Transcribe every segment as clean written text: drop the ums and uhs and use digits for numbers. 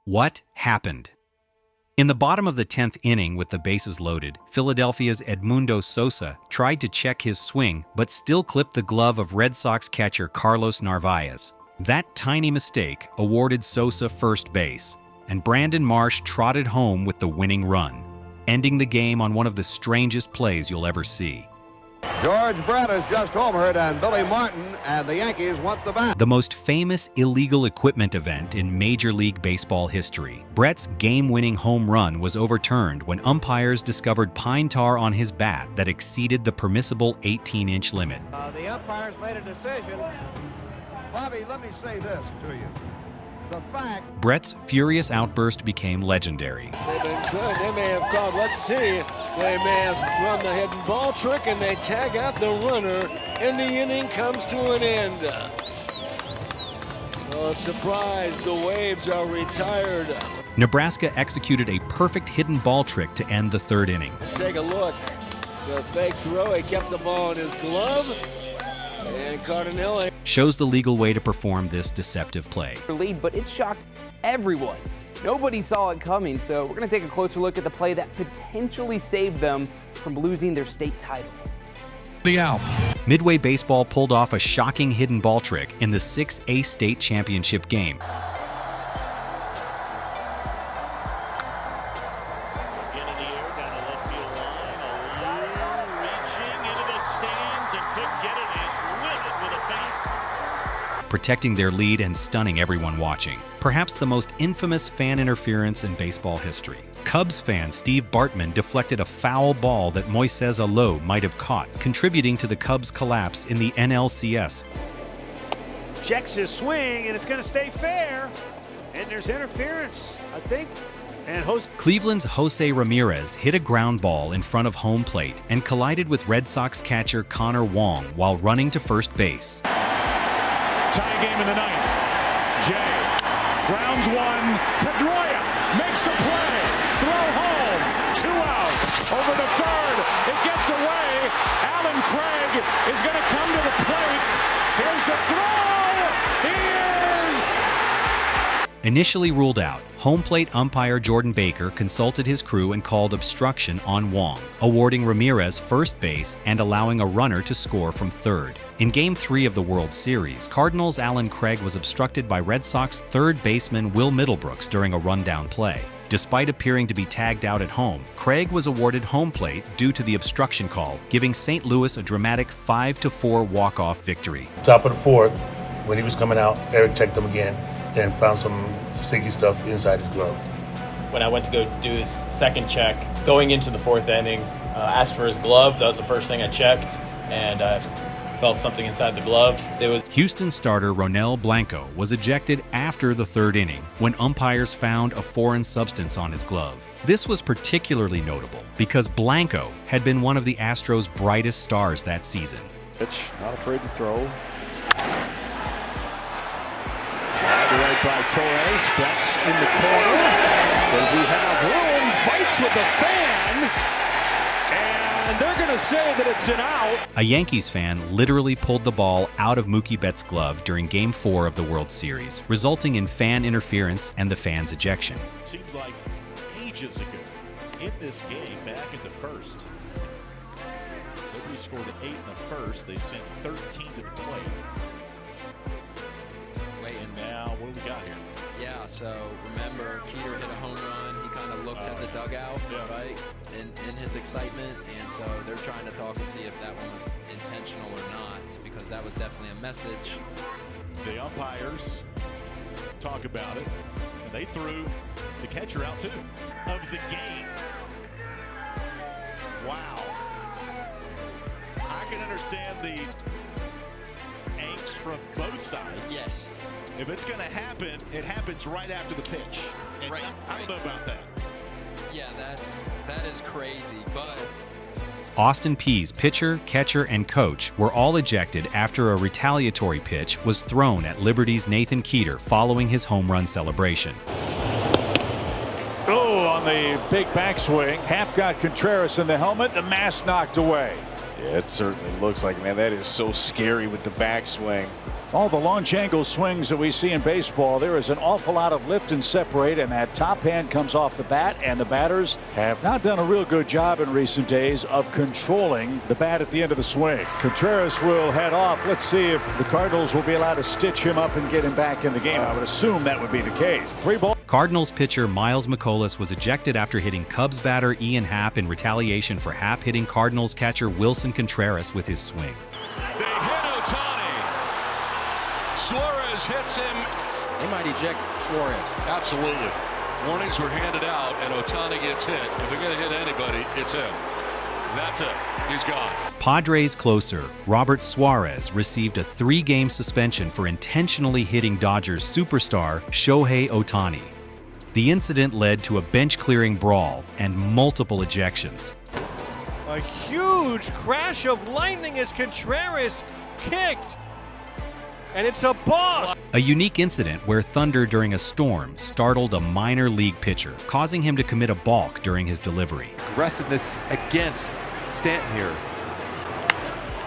What happened? In the bottom of the 10th inning with the bases loaded, Philadelphia's Edmundo Sosa tried to check his swing but still clipped the glove of Red Sox catcher Carlos Narvaez. That tiny mistake awarded Sosa first base, and Brandon Marsh trotted home with the winning run, ending the game on one of the strangest plays you'll ever see. George Brett has just homered, and Billy Martin and the Yankees want the bat. The most famous illegal equipment event in Major League Baseball history. Brett's game-winning home run was overturned when umpires discovered pine tar on his bat that exceeded the permissible 18-inch limit. The umpires made a decision. Bobby, let me say this to you. The fact Brett's furious outburst became legendary. They've been trying. They may have called. Let's see. They may have run the hidden ball trick, and they tag out the runner, and the inning comes to an end. Oh, surprise! The Waves are retired. Nebraska executed a perfect hidden ball trick to end the third inning. Take a look. The fake throw. He kept the ball in his glove. And Cardinelli Shows the legal way to perform this deceptive play. Lead, but it shocked everyone. Nobody saw it coming, so we're going to take a closer look at the play that potentially saved them from losing their state title. The out. Midway Baseball pulled off a shocking hidden ball trick in the 6A state championship game. Protecting their lead and stunning everyone watching. Perhaps the most infamous fan interference in baseball history. Cubs fan Steve Bartman deflected a foul ball that Moises Alou might have caught, contributing to the Cubs' collapse in the NLCS. Checks his swing, and it's going to stay fair. And there's interference, I think. And Cleveland's Jose Ramirez hit a ground ball in front of home plate and collided with Red Sox catcher Connor Wong while running to first base. Tie game in the ninth. Jay grounds one. Pedroia makes the play. Throw home. 2 out. Over the third. It gets away. Alan Craig is going to come to the plate. Here's the throw. He is. Initially ruled out, home plate umpire Jordan Baker consulted his crew and called obstruction on Wong, awarding Ramirez first base and allowing a runner to score from third. In Game 3 of the World Series, Cardinals' Alan Craig was obstructed by Red Sox third baseman Will Middlebrooks during a rundown play. Despite appearing to be tagged out at home, Craig was awarded home plate due to the obstruction call, giving St. Louis a dramatic 5-4 walk-off victory. Top of the fourth, when he was coming out, Eric checked him again and found some sticky stuff inside his glove. When I went to go do his second check, going into the fourth inning, asked for his glove. That was the first thing I checked, and I felt something inside the glove. It was Houston starter Ronel Blanco was ejected after the third inning when umpires found a foreign substance on his glove. This was particularly notable because Blanco had been one of the Astros' brightest stars that season. Pitch, not afraid to throw. Right by Torres, Betts in the corner. Does he have room? Fights with the fan. And they're going to say that it's an out. A Yankees fan literally pulled the ball out of Mookie Betts' glove during Game 4 of the World Series, resulting in fan interference and the fan's ejection. Seems like ages ago in this game, back in the first. Liberty scored 8 in the first. They sent 13 to the plate. And now, what do we got here? Yeah, so remember, Keeter hit a home run. He kind of looks at the dugout, right, in his excitement. And so they're trying to talk and see if that one was intentional or not, because that was definitely a message. The umpires talk about it, and they threw the catcher out, too, of the game. Wow. I can understand the angst from both sides. Yes. If it's going to happen, it happens right after the pitch. And right. I don't know about that. Yeah, that is crazy, but Austin Peay's pitcher, catcher, and coach were all ejected after a retaliatory pitch was thrown at Liberty's Nathan Keeter following his home run celebration. Oh, on the big backswing. Hap got Contreras in the helmet. The mask knocked away. Yeah, it certainly looks like, man, that is so scary with the backswing. All the launch angle swings that we see in baseball, there is an awful lot of lift and separate, and that top hand comes off the bat, and the batters have not done a real good job in recent days of controlling the bat at the end of the swing. Contreras will head off. Let's see if the Cardinals will be allowed to stitch him up and get him back in the game. I would assume that would be the case. 3 balls. Cardinals pitcher Miles McCollum was ejected after hitting Cubs batter Ian Happ in retaliation for Happ hitting Cardinals catcher Wilson Contreras with his swing. They hit Ohtani. Suarez hits him. They might eject Suarez. Absolutely. Warnings were handed out, and Ohtani gets hit. If they're going to hit anybody, it's him. That's it. He's gone. Padres closer Robert Suarez received a 3-game suspension for intentionally hitting Dodgers superstar Shohei Ohtani. The incident led to a bench-clearing brawl and multiple ejections. A huge crash of lightning as Contreras kicked. And it's a ball. A unique incident where thunder during a storm startled a minor league pitcher, causing him to commit a balk during his delivery. Aggressiveness against Stanton here.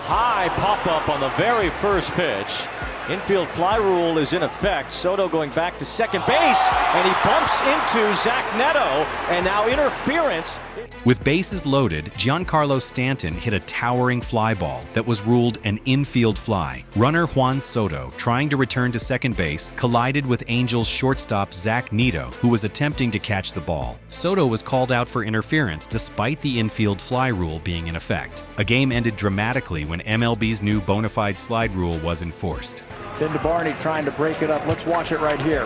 High pop-up on the very first pitch. Infield fly rule is in effect. Soto going back to second base, and he bumps into Zach Neto, and now interference. With bases loaded, Giancarlo Stanton hit a towering fly ball that was ruled an infield fly. Runner Juan Soto, trying to return to second base, collided with Angels shortstop Zach Neto, who was attempting to catch the ball. Soto was called out for interference despite the infield fly rule being in effect. A game ended dramatically when MLB's new bona fide slide rule was enforced. Into Barney trying to break it up. Let's watch it right here.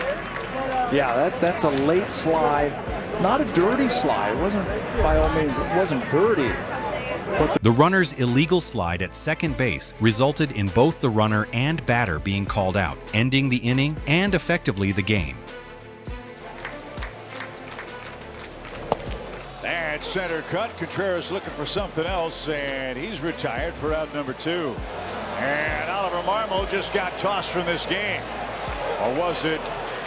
Yeah, that's a late slide. Not a dirty slide. It wasn't, by all means, it wasn't dirty. The runner's illegal slide at second base resulted in both the runner and batter being called out, ending the inning and effectively the game. And center cut. Contreras looking for something else, and he's retired for out number 2. And Oliver Marmol just got tossed from this game. Or was it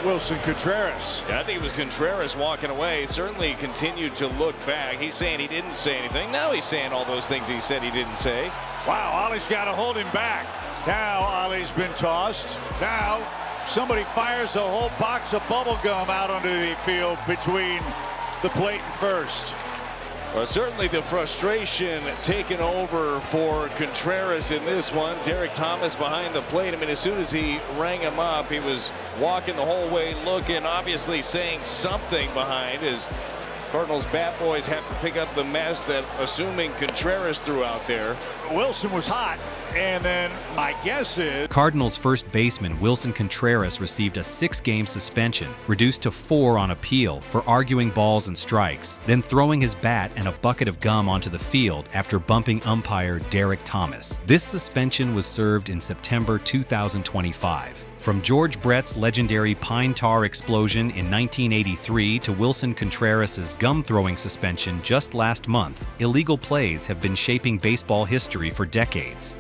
Wilson Contreras? Yeah, I think it was Contreras walking away. Certainly continued to look back. He's saying he didn't say anything. Now he's saying all those things he said he didn't say. Wow, Ollie's got to hold him back. Now Ollie's been tossed. Now somebody fires a whole box of bubble gum out onto the field between the plate and first. Well, certainly the frustration taken over for Contreras in this one. Derek Thomas behind the plate. I mean, as soon as he rang him up, he was walking the whole way looking, obviously saying something behind as Cardinals bat boys have to pick up the mess that assuming Contreras threw out there. Wilson was hot, and then my guess is Cardinals first baseman Wilson Contreras received a 6-game suspension, reduced to 4 on appeal for arguing balls and strikes, then throwing his bat and a bucket of gum onto the field after bumping umpire Derek Thomas. This suspension was served in September 2025. From George Brett's legendary pine tar explosion in 1983 to Wilson Contreras' gum-throwing suspension just last month, illegal plays have been shaping baseball history for decades.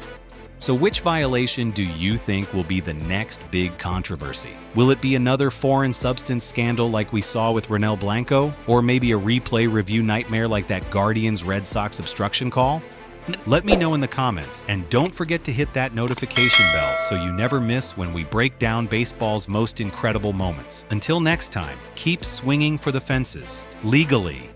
So which violation do you think will be the next big controversy? Will it be another foreign substance scandal like we saw with Ronel Blanco? Or maybe a replay review nightmare like that Guardians-Red Sox obstruction call? Let me know in the comments, and don't forget to hit that notification bell so you never miss when we break down baseball's most incredible moments. Until next time, keep swinging for the fences, legally.